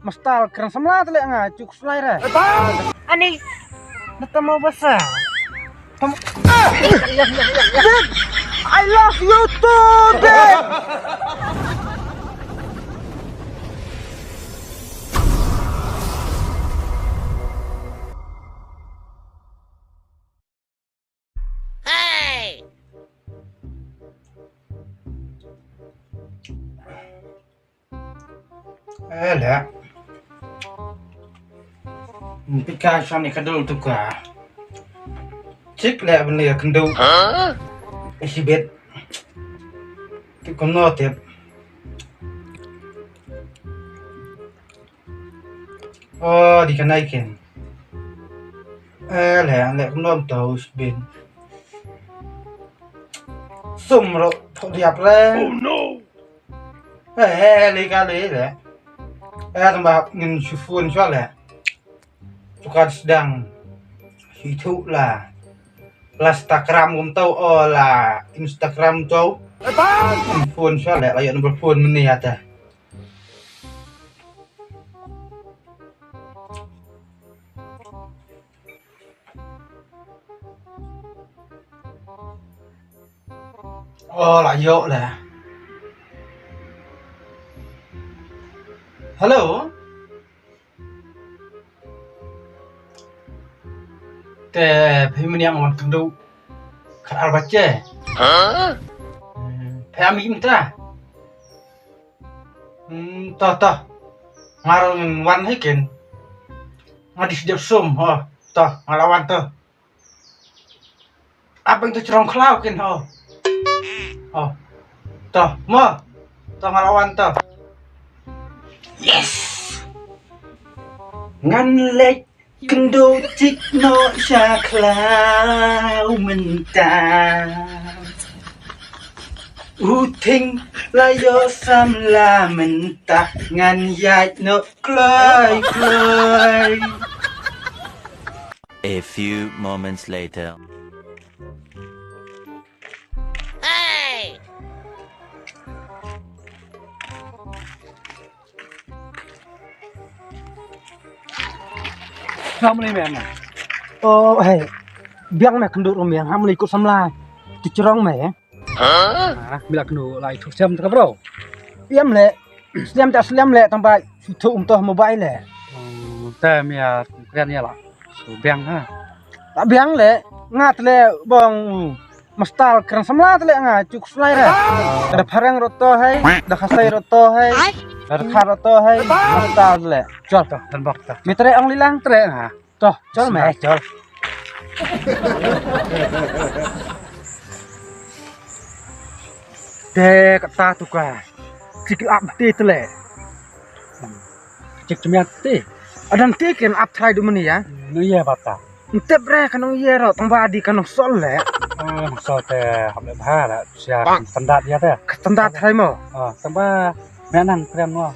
Mastal keren semla tele nga cuk sulai re. Ani ketemu besar. Dad, I love you too, Dad. Lah. Pika sani kadul tuka. Cik lah benda kendau. Isi bet. Tu kono tiap. Oh, dikenaikan. Lah, lek kono tahu ben. Sumro diap le. Oh no. Kali le. Tambah ngin syufun soalnya. Suka sedang itu lah. Instagram kum tahu lah. Instagram tahu. Phone soalnya layak nomor phone meni ada. Oh layak lah. Halo. Teh pemini yang orang kendau kat baca. Pemi minta. Tah. Ngarung wan hikin. Ngadis dia sum, tah ngalawan tah. Apa itu cerong kelau kin tah, tah ngalawan tah. Yes. Ngan lek kendo cik no syaklau mentang Uting layo samla mentah ngan yait no klai. A few moments later. Assalamualaikum. Oh, biang me kenduk rum yang ham ikut samla. Dicerong me. Bila kenduk lai thu jam tak bro. Iam le. Seliam tak seliam le tambah itu toh mobile le. Teh mia keren ya lah. Biang ha. Tak biang le. Ngat le bong mastal keren samla tele nga cuk sulai re. Ada parang roto hai, ada khasai roto hai. Ada khar roto hai, mastal le. Jol toh Dan bak teh. mitre ong lilang Tre ha. toh jol me jol. Dek kata tuka. Cik update tele. Cik cemiat teh. Adang tiken up try du meni ya. Nu ya bata. Ente bre kanong ye ro tong badi kanong sol le. So teh hamle bha la sia standar ya teh. Ketenda try mo. Tambah menang keren mo.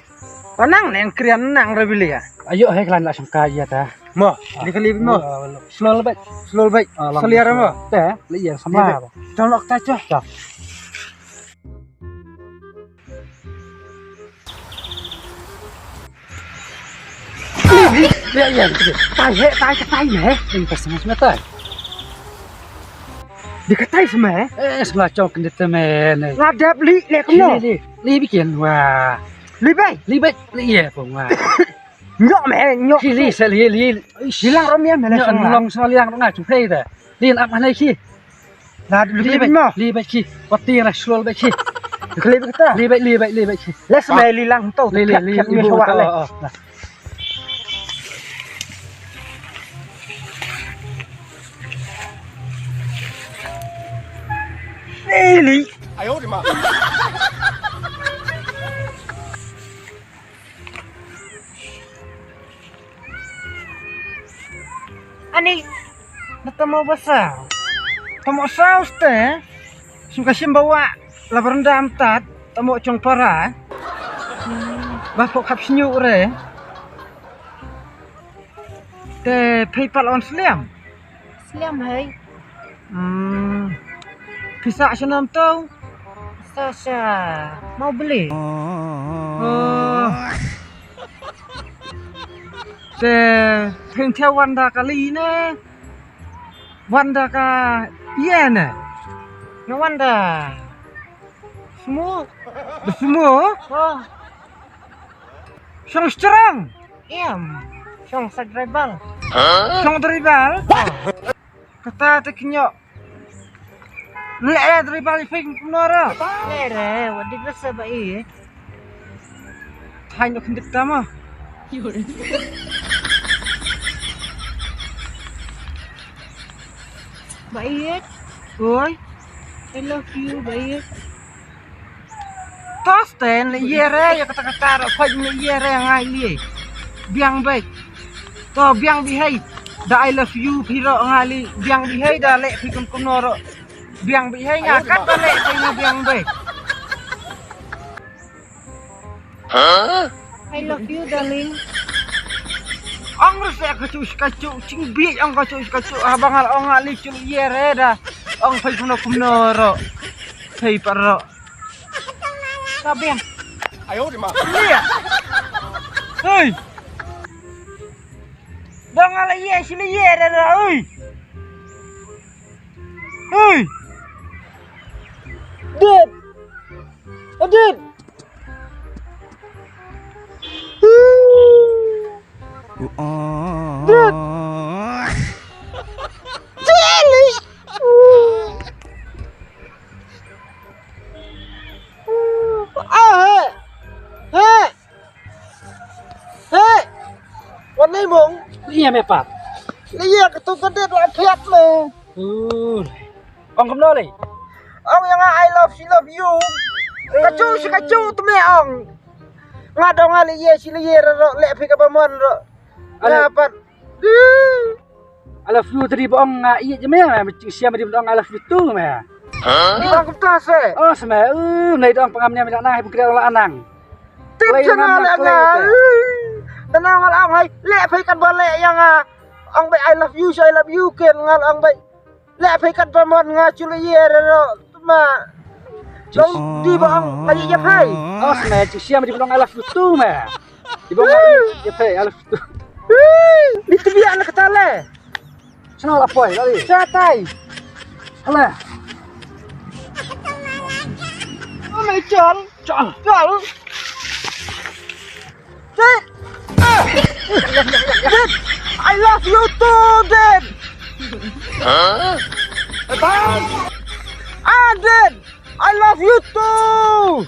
Panang neng krian nang re bili ya. Ayo hai klan la sangka ya teh. Mo, di kali mo. Slow lebih. Slow baik. Seliara mo. Teh, li ya sama. Tolok ta cho. Lihat ya, Tai me. ini pasangan semata. Dikatai semua. Sebelah cok ini temen. Ladap li le kono. Li bikin wah. Li bai. Li ya pun wah. Nyok me, nyok. Li. Hilang romia me le sang Long so liang ngah chung phei teh. Li ap mana ki? Lad li bai mo. Li bai ki. Wati lah slow bai ki. Dikali kata. Li bai ki. Les me li lang tau. Li ibu le. Li. Ani ketemu besar. Temu saus teh. Suka simbawa labaran damtat. Temu cong para. Bapak kap senyuk re. Teh PayPal on seliam. Seliam hai. Bisa senam tau. Sasha mau beli? Oh. Se phim theo Wanda kali ne. Wanda ka iya ne. No wonder. Semua. Semua Oh, sang serang. iam. Song sa tribal. Sang tribal. Kata tekinyo. Le tribal film kunara. Lere, wadi rasa bai. Thay nó không được tama. Bai. Oi, I love you, bai. tosten le yere ya kata-kata ro khoj le yere ngai li. Biang baik. To biang bihai. Da I love you piro ngali biang bihai da le fikun kunoro. Biang bihai nya kat da le nya biang baik. I love you, darling. Ang rasa kacu cing bi ang kacu abang al ong ali cul yere da. Ong fikun kunoro. Hei paro. Sabian. Iya. Hei. Dong ala ye sili ye da oi. Hei. Dad. Adit. Dad. Jelly.วันนี้มงนี่ยังไม่ปัดนี่ยังกระตุกกระเด็ดเพชรเลยองคำนอเลยองยังไง I love she love you กระจูสิกระจูตัวแม่องงาดองอะไรเย่สิเลยเย่ระเละเพกับมันระอะไรปัด I love you tadi bong iya je meh siapa di bong I love you tu meh di bong kita se oh semeh nei dong pengamnya minyak nah ibu kira olah anang tim channel nga tenang ngal ang hay le phai kan ba le yang ang bai I love you I love you ken ngal ang bai le phai kan ba mon nga chu le ye ro ma dong di bong lagi ye phai oh semeh siapa di bong I love you tu meh di bong ye phai I love you di tebi anak ketale senang lapoi kali catai alah oh my god chol Dad Dad I love you too Dad Dad I love you too